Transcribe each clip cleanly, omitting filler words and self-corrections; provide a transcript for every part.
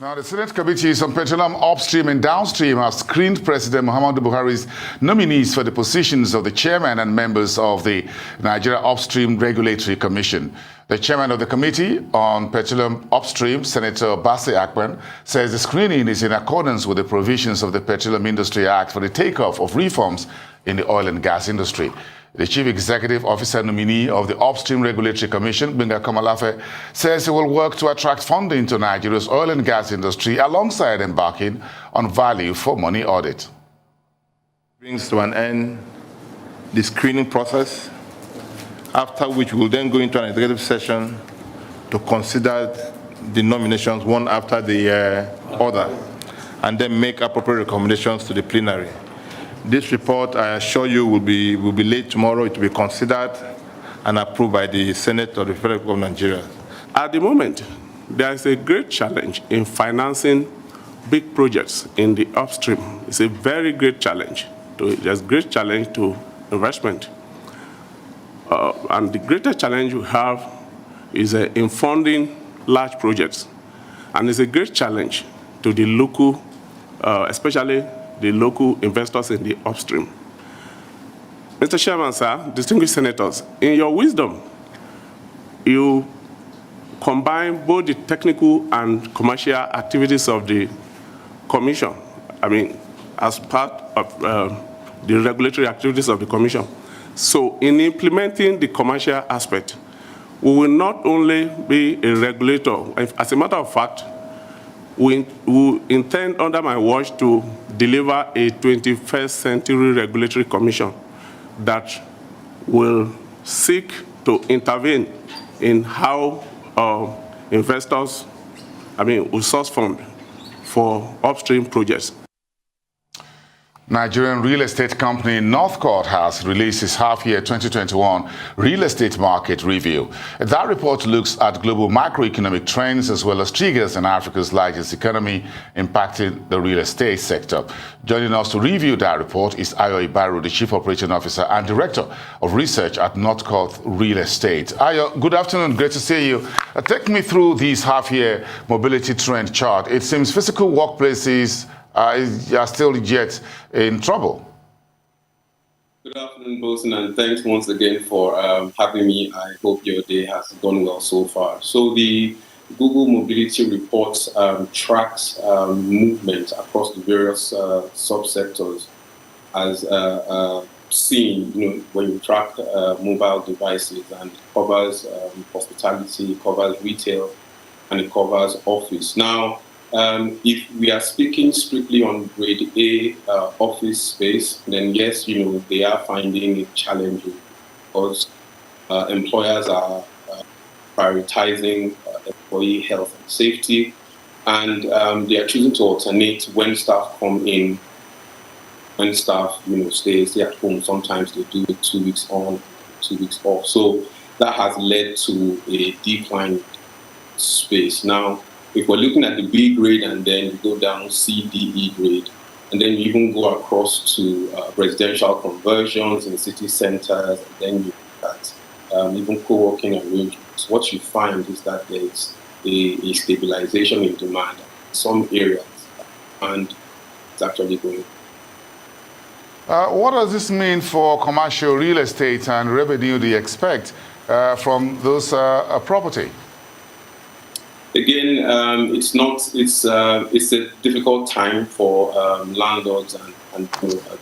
Now, the Senate committees on petroleum upstream and downstream have screened President Muhammadu Buhari's nominees for the positions of the chairman and members of the Nigeria Upstream Regulatory Commission. The chairman of the committee on petroleum upstream, Senator Bassey Akpan, says the screening is in accordance with the provisions of the Petroleum Industry Act for the takeoff of reforms in the oil and gas industry. The Chief Executive Officer nominee of the Upstream Regulatory Commission, Benga Komalafe, says he will work to attract funding to Nigeria's oil and gas industry alongside embarking on value for money audit. Brings to an end the screening process, after which we will then go into an executive session to consider the nominations one after the other, and then make appropriate recommendations to the plenary. This report, I assure you, will be late tomorrow. It will be considered and approved by the Senate of the Federal Republic of Nigeria. At the moment, there is a great challenge in financing big projects in the upstream. It's a very great challenge. There's a great challenge to investment. And the greatest challenge we have is in funding large projects. And it's a great challenge to the local, especially the local investors in the upstream. Mr. Chairman, sir, distinguished senators, in your wisdom, you combine both the technical and commercial activities of the Commission, as part of the regulatory activities of the Commission. So in implementing the commercial aspect, we will not only be a regulator, as a matter of fact, we intend under my watch to deliver a 21st century regulatory commission that will seek to intervene in how investors, will source funds for upstream projects. Nigerian real estate company Northcourt has released its half-year 2021 real estate market review. That report looks at global macroeconomic trends as well as triggers in Africa's largest economy impacting the real estate sector. Joining us to review that report is Ayo Ibaru, the Chief Operating Officer and Director of Research at Northcourt Real Estate. Ayo, good afternoon. Great to see you. Take me through this half-year mobility trend chart. It seems physical workplaces are still yet in trouble. Good afternoon, Bosun, and thanks once again for having me. I hope your day has gone well so far. So the Google Mobility Report tracks movement across the various subsectors as seen, when you track mobile devices, and it covers hospitality, it covers retail, and it covers office. Now, if we are speaking strictly on grade A office space, then yes, they are finding it challenging because employers are prioritizing employee health and safety, and they are choosing to alternate when staff come in, when staff stay at home. Sometimes they do 2 weeks on, 2 weeks off. So that has led to a decline in space. Now, if we're looking at the B grade and then you go down C, D, E grade, and then you even go across to residential conversions in city centers, and then you look at even co-working arrangements, what you find is that there's a stabilization in demand in some areas, and it's actually going. What does this mean for commercial real estate and revenue do you expect from those property? Again, it's a difficult time for landlords and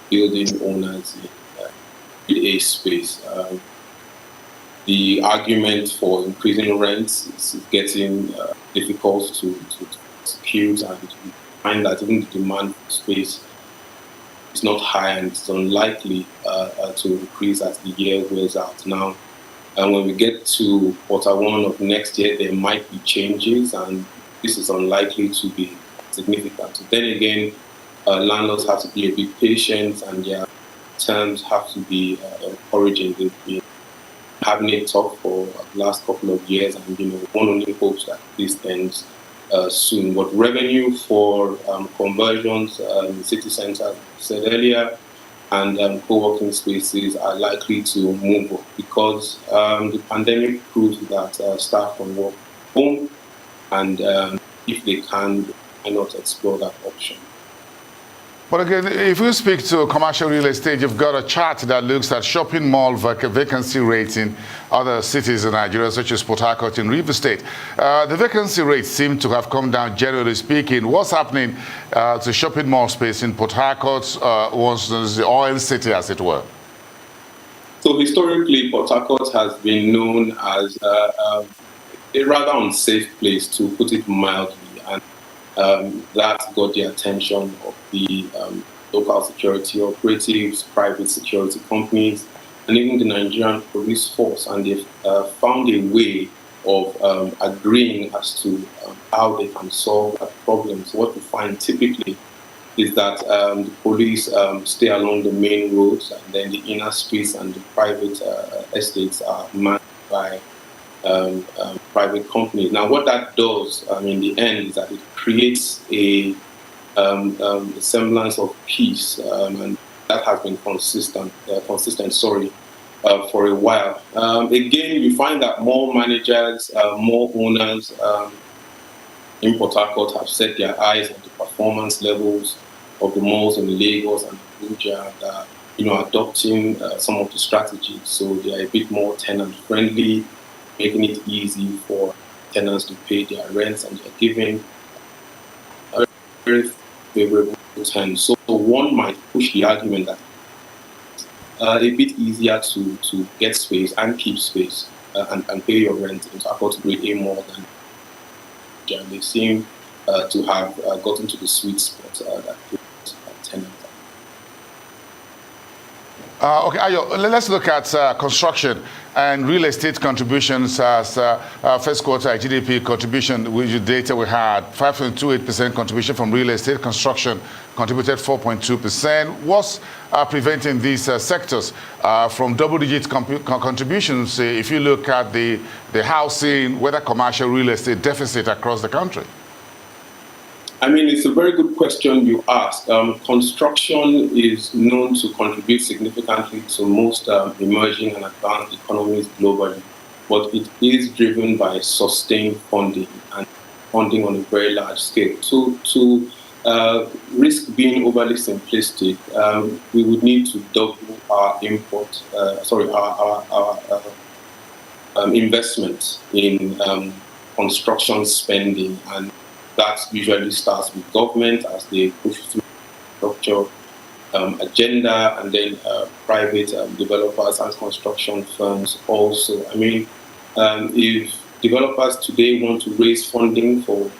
building owners in a space. The argument for increasing rents is getting difficult to execute, and we find that even the demand for space is not high, and it's unlikely to increase as the year wears out. Now, and when we get to Q1 of next year, there might be changes, and this is unlikely to be significant. Then again, landlords have to be a bit patient, and their terms have to be encouraging. They've been having it tough for the last couple of years, and one only hopes that this ends soon. But revenue for conversions in city centers, as I said earlier, and co-working spaces are likely to move up because the pandemic proves that staff can work home, and if they can why not explore that option? But again, if you speak to commercial real estate, you've got a chart that looks at shopping mall vacancy rates in other cities in Nigeria, such as Port Harcourt and River State. The vacancy rates seem to have come down, generally speaking. What's happening to shopping mall space in Port Harcourt, was the oil city, as it were? So historically, Port Harcourt has been known as a rather unsafe place, to put it mildly, and that got the attention of the local security operatives, private security companies, and even the Nigerian police force. And they've found a way of agreeing as to how they can solve that problem. So what we find typically is that the police stay along the main roads, and then the inner streets and the private estates are manned by private companies. Now, what that does in the end is that it creates a semblance of peace, and that has been consistent for a while. Again, you find that more managers, more owners in Port Harcourt have set their eyes on the performance levels of the malls in Lagos and Abuja, and adopting some of the strategies. So they are a bit more tenant-friendly, making it easy for tenants to pay their rents, and they're giving a very favorable terms. So one might push the argument that a bit easier to get space and keep space and pay your rent in Harcourt to grade A more than, and they seem to have gotten to the sweet spot that tenants. Okay, Ayo, let's look at construction and real estate contributions as first quarter GDP contribution. With the data we had, 5.28% contribution from real estate. Construction contributed 4.2%. What's preventing these sectors from double-digit contributions if you look at the housing, whether commercial real estate deficit across the country? I mean, it's a very good question you ask. Construction is known to contribute significantly to most emerging and advanced economies globally, but it is driven by sustained funding and funding on a very large scale. So to risk being overly simplistic, we would need to double our investment in construction spending, and that usually starts with government as they push through structure agenda, and then private developers and construction firms also. I mean, if developers today want to raise funding for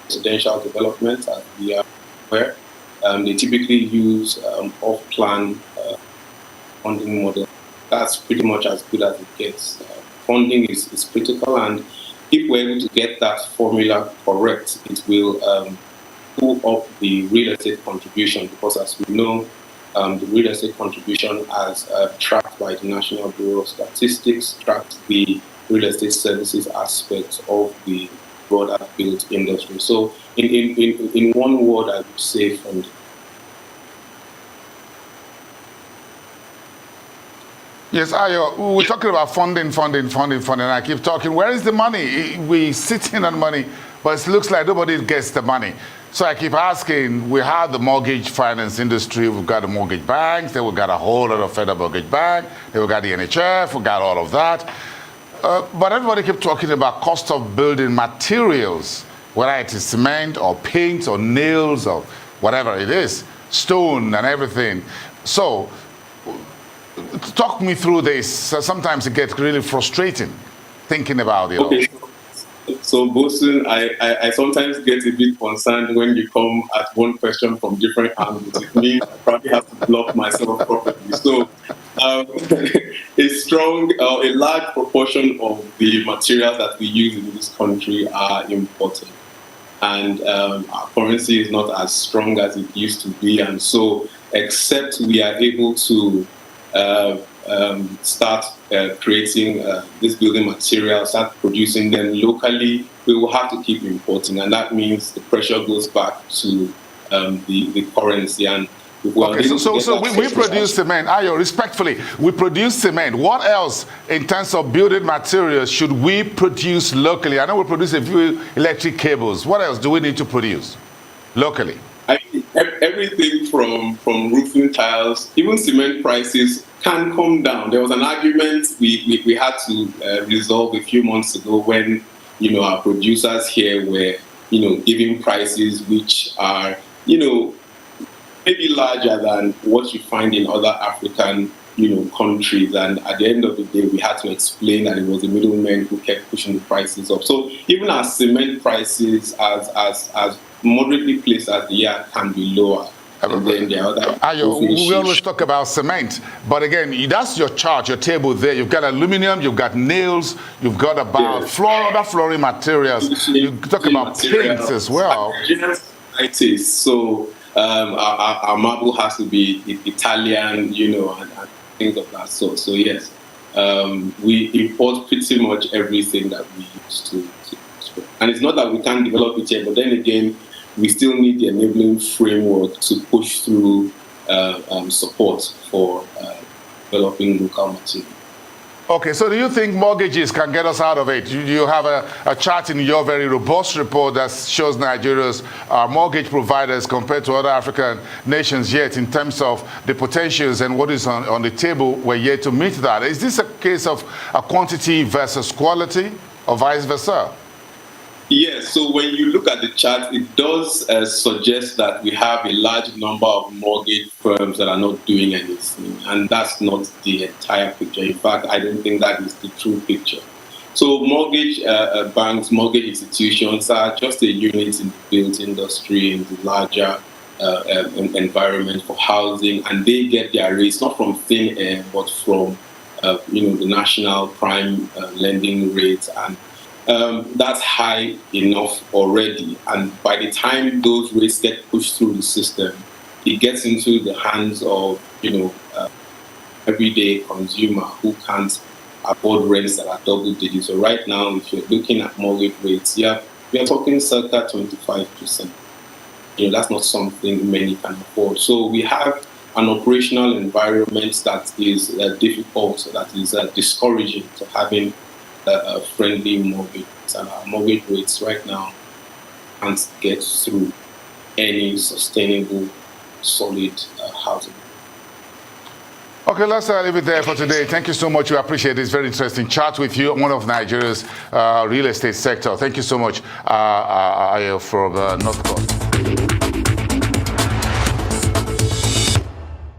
residential development, as we are aware, they typically use off-plan funding model. That's pretty much as good as it gets. Funding is critical, and if we're able to get that formula correct, it will pull up the real estate contribution, because as we know, the real estate contribution, as tracked by the National Bureau of Statistics, tracks the real estate services aspects of the broader built industry. So in one word, I would say funding. Yes, Ayo, we're talking about funding, and I keep talking. Where is the money? We sitting on money, but it looks like nobody gets the money. So I keep asking, we have the mortgage finance industry, we've got the mortgage banks, then we've got a whole lot of federal mortgage bank, then we've got the NHF, we've got all of that. But everybody keep talking about cost of building materials, whether it is cement or paint or nails or whatever it is, stone and everything. So, talk me through this. Sometimes it gets really frustrating thinking about it. Okay. So, Bosun, I sometimes get a bit concerned when you come at one question from different angles. It means I probably have to block myself properly. So, a large proportion of the materials that we use in this country are imported. And our currency is not as strong as it used to be. And so, except we are able to start creating this building material, start producing them locally, we will have to keep importing, and that means the pressure goes back to the currency. And okay, so we produce cement. Ayo, respectfully, we produce cement. What else in terms of building materials should we produce locally? I know we produce a few electric cables. What else do we need to produce? locally? I mean, everything from roofing tiles, even cement prices can come down. There was an argument we had to resolve a few months ago when, our producers here were, giving prices which are, maybe larger than what you find in other African, countries. And at the end of the day, we had to explain that it was the middlemen who kept pushing the prices up. So even our cement prices, as moderately placed as the year, can be lower. And then the other Ayo, we always talk about cement, but again, that's your chart, your table there. You've got aluminum, you've got nails, you've got about other flooring materials. You talk about paints as well. It is. So our marble has to be Italian, and things of that sort. So yes, we import pretty much everything that we use to. And it's not that we can't develop it here, but then again, we still need the enabling framework to push through support for developing local material. Okay, so do you think mortgages can get us out of it? You have a chart in your very robust report that shows Nigeria's mortgage providers compared to other African nations yet in terms of the potentials and what is on the table. We're yet to meet that. Is this a case of a quantity versus quality or vice versa? Yes, so when you look at the chart, it does suggest that we have a large number of mortgage firms that are not doing anything, and that's not the entire picture. In fact, I don't think that is the true picture. So mortgage banks, mortgage institutions are just a unit in the built industry, in the larger environment for housing, and they get their rates not from thin air, but from the national prime lending rates, and that's high enough already. And by the time those rates get pushed through the system, it gets into the hands of everyday consumer who can't afford rents that are double digits. So right now, if you're looking at mortgage rates, we are talking circa 25%. That's not something many can afford. So we have an operational environment that is difficult, that is discouraging to having a friendly mortgage. And our mortgage rates right now can't get through any sustainable, solid housing. Okay, let's leave it there for today. Thank you so much. We appreciate this very interesting chat with you, one of Nigeria's real estate sector. Thank you so much, Ayo from North Coast.